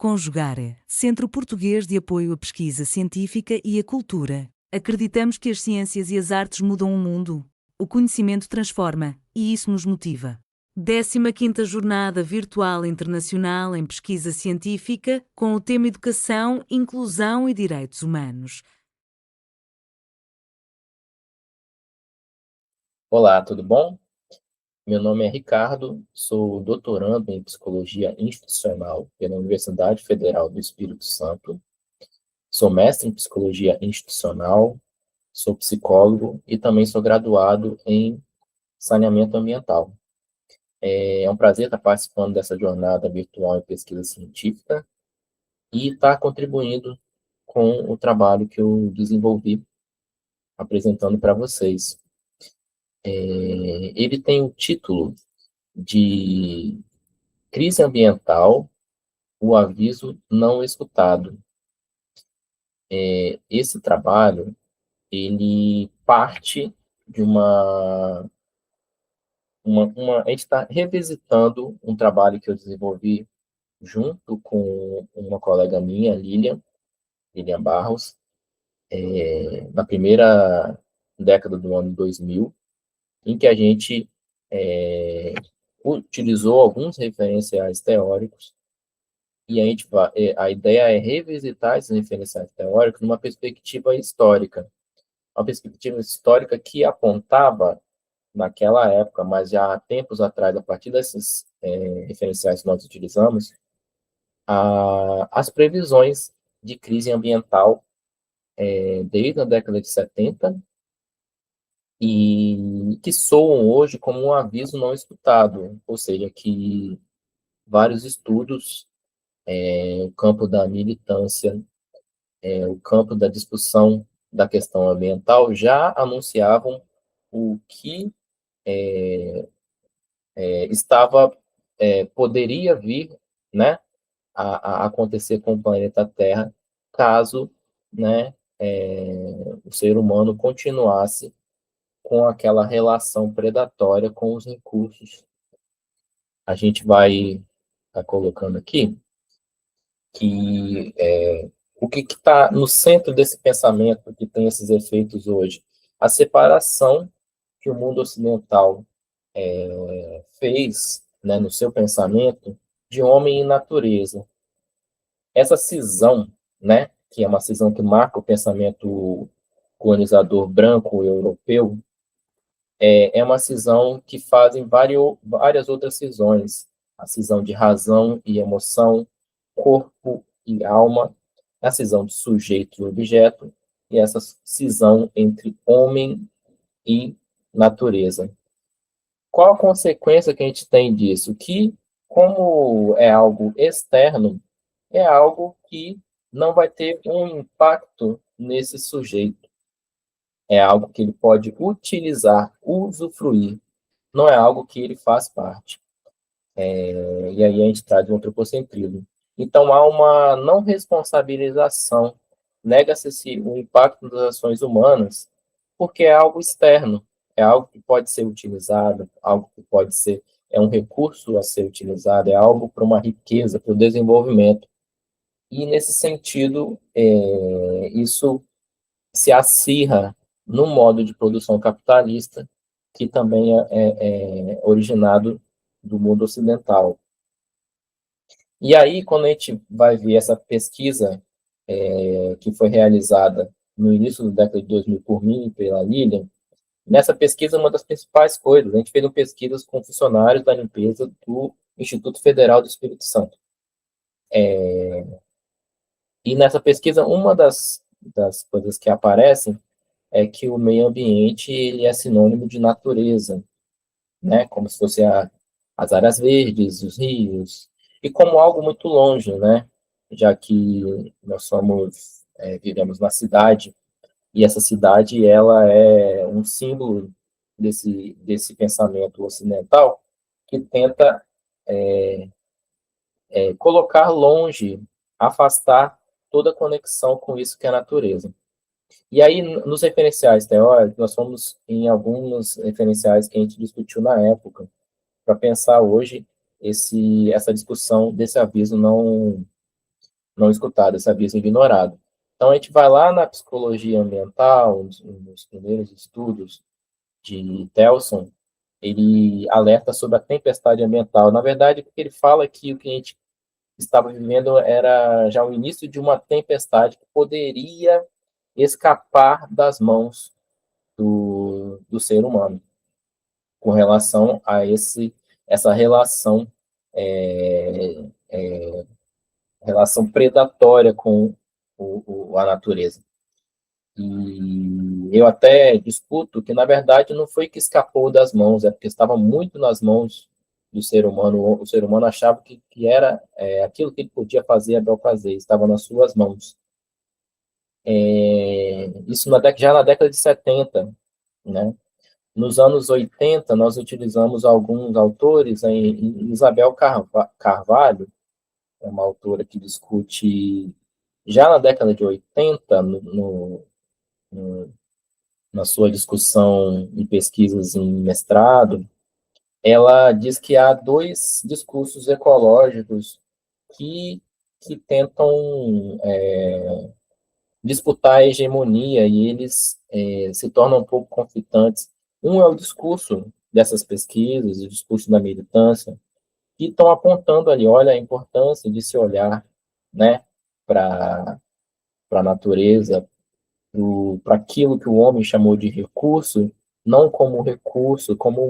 Conjugare, Centro Português de Apoio à Pesquisa Científica e à Cultura. Acreditamos que as ciências e as artes mudam o mundo. O conhecimento transforma, e isso nos motiva. 15ª Jornada Virtual Internacional em Pesquisa Científica, com o tema Educação, Inclusão e Direitos Humanos. Olá, tudo bom? Meu nome é Ricardo, sou doutorando em Psicologia Institucional pela Universidade Federal do Espírito Santo, sou mestre em Psicologia Institucional, sou psicólogo e também sou graduado em Saneamento Ambiental. É um prazer estar participando dessa jornada virtual em pesquisa científica e estar contribuindo com o trabalho que eu desenvolvi, apresentando para vocês. Ele tem o título de Crise Ambiental, o aviso não escutado. Esse trabalho, ele parte de a gente está revisitando um trabalho que eu desenvolvi junto com uma colega minha, Lilian Barros, na primeira década do ano 2000, em que a gente utilizou alguns referenciais teóricos e a ideia é revisitar esses referenciais teóricos numa perspectiva histórica. Uma perspectiva histórica que apontava, naquela época, mas já há tempos atrás, a partir desses referenciais que nós utilizamos, as previsões de crise ambiental desde a década de 70 e que soam hoje como um aviso não escutado, ou seja, que vários estudos, o campo da militância, o campo da discussão da questão ambiental já anunciavam o que poderia vir, né, a acontecer com o planeta Terra caso, né, o ser humano continuasse com aquela relação predatória com os recursos. A gente vai estar colocando aqui que o que está no centro desse pensamento que tem esses efeitos hoje? A separação que o mundo ocidental fez, né, no seu pensamento de homem e natureza. Essa cisão, né, que é uma cisão que marca o pensamento colonizador branco europeu, é uma cisão que fazem várias outras cisões. A cisão de razão e emoção, corpo e alma, a cisão de sujeito e objeto, e essa cisão entre homem e natureza. Qual a consequência que a gente tem disso? Que, como é algo externo, é algo que não vai ter um impacto nesse sujeito. É algo que ele pode utilizar, usufruir. Não é algo que ele faz parte. E aí a gente traz o antropocentrismo. Então, há uma não responsabilização, nega-se o impacto das ações humanas, porque é algo externo, é algo que pode ser utilizado, algo que pode ser, é um recurso a ser utilizado, é algo para uma riqueza, para o desenvolvimento. E, nesse sentido, isso se acirra no modo de produção capitalista, que também é originado do mundo ocidental. E aí, quando a gente vai ver essa pesquisa que foi realizada no início da década de 2000 por mim e pela Lilian, nessa pesquisa, uma das principais coisas, a gente fez uma pesquisa com funcionários da limpeza do Instituto Federal do Espírito Santo. E nessa pesquisa, uma das coisas que aparecem é que o meio ambiente ele é sinônimo de natureza, né? Como se fosse as áreas verdes, os rios, e como algo muito longe, né? Já que nós vivemos na cidade, e essa cidade ela é um símbolo desse pensamento ocidental que tenta colocar longe, afastar toda conexão com isso que é a natureza. E aí, nos referenciais teóricos, nós fomos em alguns referenciais que a gente discutiu na época, para pensar hoje essa discussão desse aviso não escutado, esse aviso ignorado. Então, a gente vai lá na psicologia ambiental, nos primeiros estudos de Telson, ele alerta sobre a tempestade ambiental. Na verdade, porque ele fala que o que a gente estava vivendo era já o início de uma tempestade que poderia escapar das mãos do ser humano, com relação a essa relação, é, é, relação predatória com a natureza. E eu até discuto que, na verdade, não foi que escapou das mãos, é porque estava muito nas mãos do ser humano. O ser humano achava que era aquilo que ele podia fazer, é bel fazer, estava nas suas mãos. Isso já na década de 70, né? Nos anos 80, nós utilizamos alguns autores, em Isabel Carvalho, é uma autora que discute, já na década de 80, no, na sua discussão e pesquisas em mestrado, ela diz que há dois discursos ecológicos que tentam disputar a hegemonia e eles se tornam um pouco conflitantes. Um é o discurso dessas pesquisas, o discurso da militância, que estão apontando ali, olha, a importância de se olhar, né, para a natureza, para aquilo que o homem chamou de recurso, não como recurso, como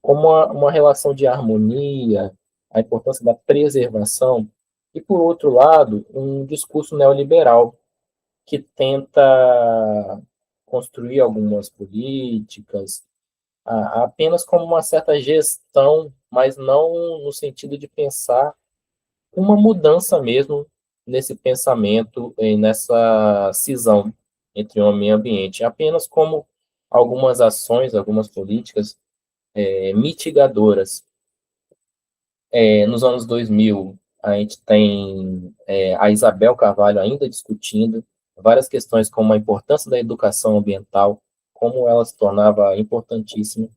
uma relação de harmonia, a importância da preservação, e, por outro lado, um discurso neoliberal que tenta construir algumas políticas apenas como uma certa gestão, mas não no sentido de pensar uma mudança mesmo nesse pensamento, nessa cisão entre homem e ambiente, apenas como algumas ações, algumas políticas mitigadoras. Nos anos 2000, a gente tem a Isabel Carvalho ainda discutindo várias questões como a importância da educação ambiental, como ela se tornava importantíssima.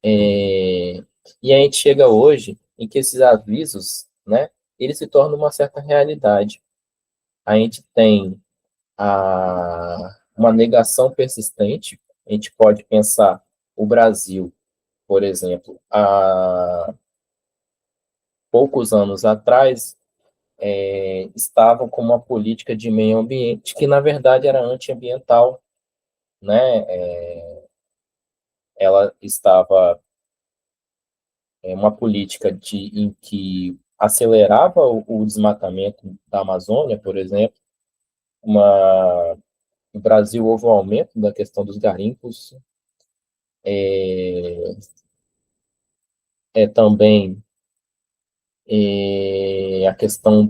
E a gente chega hoje em que esses avisos, né, eles se tornam uma certa realidade. A gente tem uma negação persistente. A gente pode pensar o Brasil, por exemplo, há poucos anos atrás, estavam com uma política de meio ambiente que, na verdade, era antiambiental, né? Ela estava uma política em que acelerava o desmatamento da Amazônia, por exemplo. No Brasil houve um aumento da questão dos garimpos, também a questão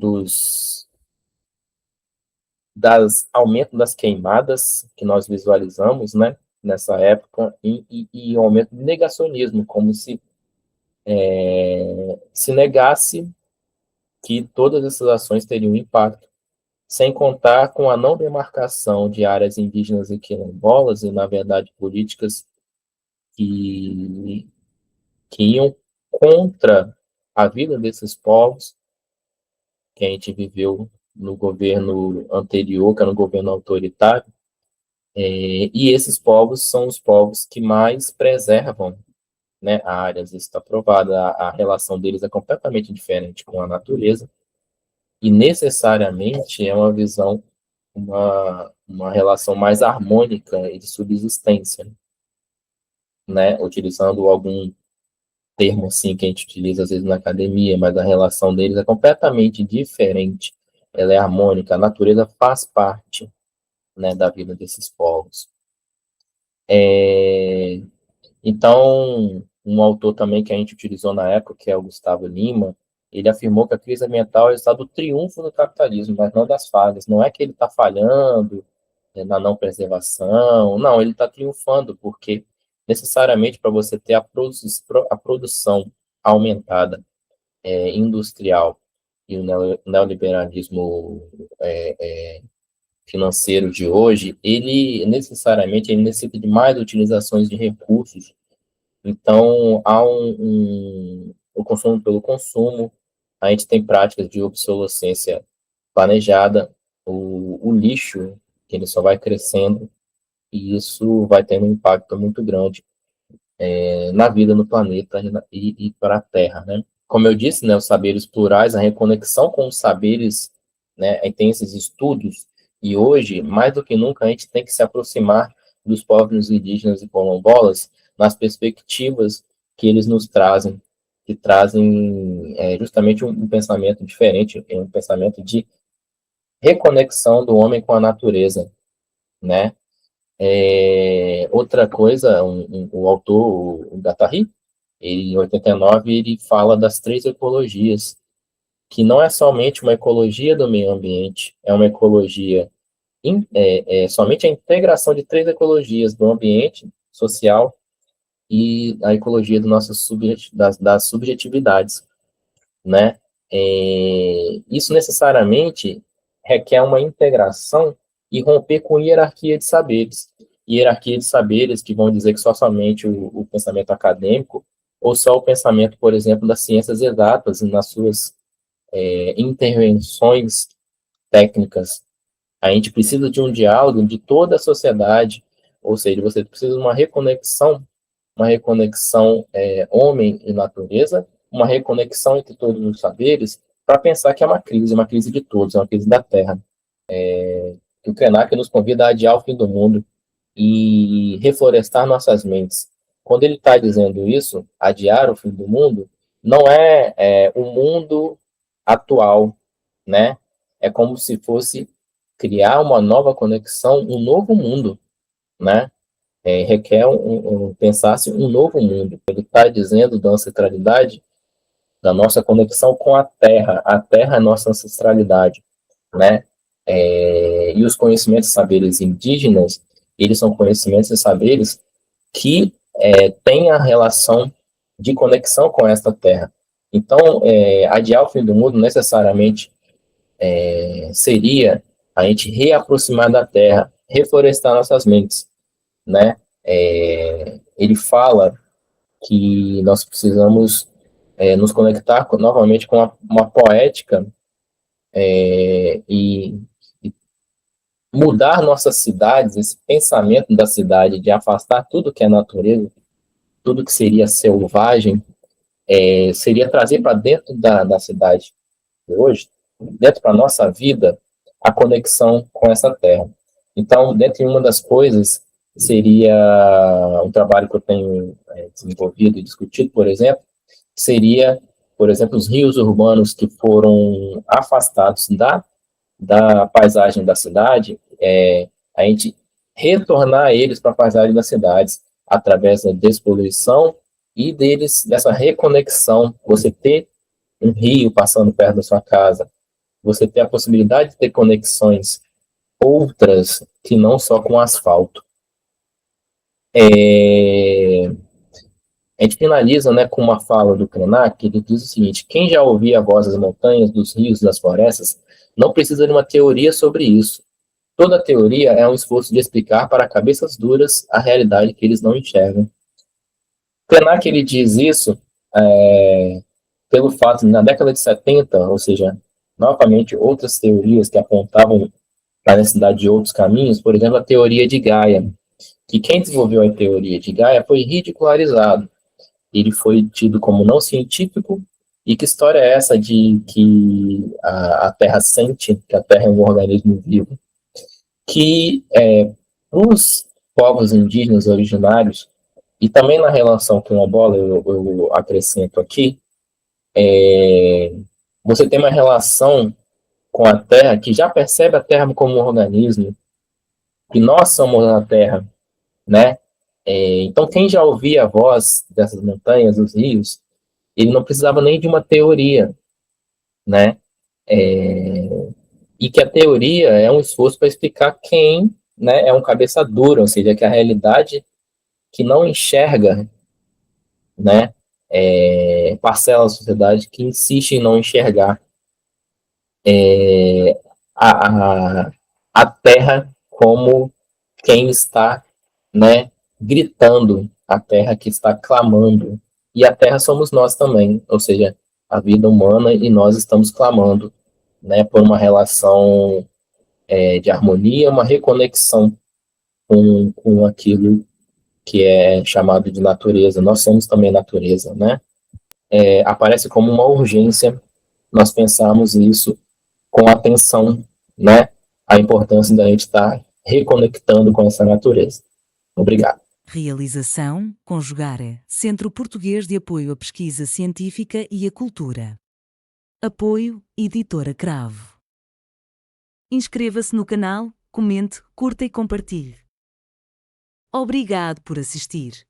aumento das queimadas que nós visualizamos, né, nessa época, e o aumento do negacionismo, como se negasse que todas essas ações teriam impacto, sem contar com a não demarcação de áreas indígenas e quilombolas, e, na verdade, políticas que, que iam contra a vida desses povos, que a gente viveu no governo anterior, que era um governo autoritário, e esses povos são os povos que mais preservam, né, áreas. Isso está provado, a relação deles é completamente diferente com a natureza, e necessariamente é uma visão, uma relação mais harmônica e de subsistência, né, utilizando algum termo assim que a gente utiliza às vezes na academia, mas a relação deles é completamente diferente, ela é harmônica, a natureza faz parte, né, da vida desses povos. Então, um autor também que a gente utilizou na época, que é o Gustavo Lima, ele afirmou que a crise ambiental é o estado do triunfo do capitalismo, mas não das falhas. Não é que ele está falhando na não preservação, não, ele está triunfando, porque necessariamente para você ter a produção aumentada, industrial, e o neoliberalismo financeiro de hoje, ele necessariamente necessita de mais utilizações de recursos. Então, há o consumo pelo consumo, a gente tem práticas de obsolescência planejada, o lixo, que ele só vai crescendo, e isso vai tendo um impacto muito grande na vida no planeta e para a Terra, né? Como eu disse, né, os saberes plurais, a reconexão com os saberes, né, tem esses estudos, e hoje, mais do que nunca, a gente tem que se aproximar dos povos indígenas e quilombolas nas perspectivas que eles nos trazem, que trazem justamente um pensamento diferente, um pensamento de reconexão do homem com a natureza, né? Outra coisa, o autor, o Guattari, em 89, ele fala das 3 ecologias, que não é somente uma ecologia do meio ambiente, é uma ecologia, somente a integração de 3 ecologias, do ambiente, social e a ecologia das subjetividades, né? Isso necessariamente requer uma integração e romper com hierarquia de saberes. Hierarquia de saberes que vão dizer que somente o pensamento acadêmico ou só o pensamento, por exemplo, das ciências exatas nas suas intervenções técnicas. A gente precisa de um diálogo de toda a sociedade, ou seja, você precisa de uma reconexão homem e natureza, uma reconexão entre todos os saberes, para pensar que é uma crise de todos, é uma crise da Terra. Que o Krenak nos convida a adiar o fim do mundo e reflorestar nossas mentes. Quando ele está dizendo isso, adiar o fim do mundo, não é o mundo atual, né? É como se fosse criar uma nova conexão, um novo mundo, né? Requer pensar-se um novo mundo. Ele está dizendo da ancestralidade, da nossa conexão com a Terra é a nossa ancestralidade, né? E os conhecimentos e saberes indígenas, eles são conhecimentos e saberes que têm a relação de conexão com esta Terra. Então, adiar o fim do mundo necessariamente seria a gente reaproximar da Terra, reflorestar nossas mentes, né? Ele fala que nós precisamos nos conectar novamente com uma poética e mudar nossas cidades, esse pensamento da cidade, de afastar tudo que é natureza, tudo que seria selvagem, seria trazer para dentro da cidade de hoje, dentro para a nossa vida, a conexão com essa terra. Então, dentre uma das coisas, seria um trabalho que eu tenho desenvolvido e discutido, por exemplo, seria, por exemplo, os rios urbanos que foram afastados da paisagem da cidade, a gente retornar eles para a paisagem das cidades através da despoluição e dessa reconexão, você ter um rio passando perto da sua casa, você ter a possibilidade de ter conexões outras que não só com asfalto. A gente finaliza, né, com uma fala do Krenak, ele diz o seguinte: quem já ouvia a voz das montanhas, dos rios e das florestas, não precisa de uma teoria sobre isso. Toda teoria é um esforço de explicar para cabeças duras a realidade que eles não enxergam. Krenak, ele diz isso pelo fato de, na década de 70, ou seja, novamente outras teorias que apontavam para a necessidade de outros caminhos, por exemplo, a teoria de Gaia, que quem desenvolveu a teoria de Gaia foi ridicularizado. Ele foi tido como não científico, e que história é essa de que a Terra sente, que a Terra é um organismo vivo? Que os povos indígenas originários, e também na relação quilombola, eu acrescento aqui, você tem uma relação com a Terra que já percebe a Terra como um organismo, que nós somos a Terra, né? Então, quem já ouvia a voz dessas montanhas, dos rios, ele não precisava nem de uma teoria, né? E que a teoria é um esforço para explicar quem, né, é um cabeça dura, ou seja, que a realidade que não enxerga, né, parcela da sociedade que insiste em não enxergar a, a, a Terra como quem está, né, gritando, a Terra que está clamando, e a Terra somos nós também, ou seja, a vida humana, e nós estamos clamando, né, por uma relação de harmonia, uma reconexão com aquilo que é chamado de natureza. Nós somos também natureza, né? Aparece como uma urgência nós pensarmos isso com atenção, né? A importância da gente estar reconectando com essa natureza. Obrigado. Realização, Conjugare, Centro Português de Apoio à Pesquisa Científica e à Cultura. Apoio, Editora Cravo. Inscreva-se no canal, comente, curta e compartilhe. Obrigado por assistir.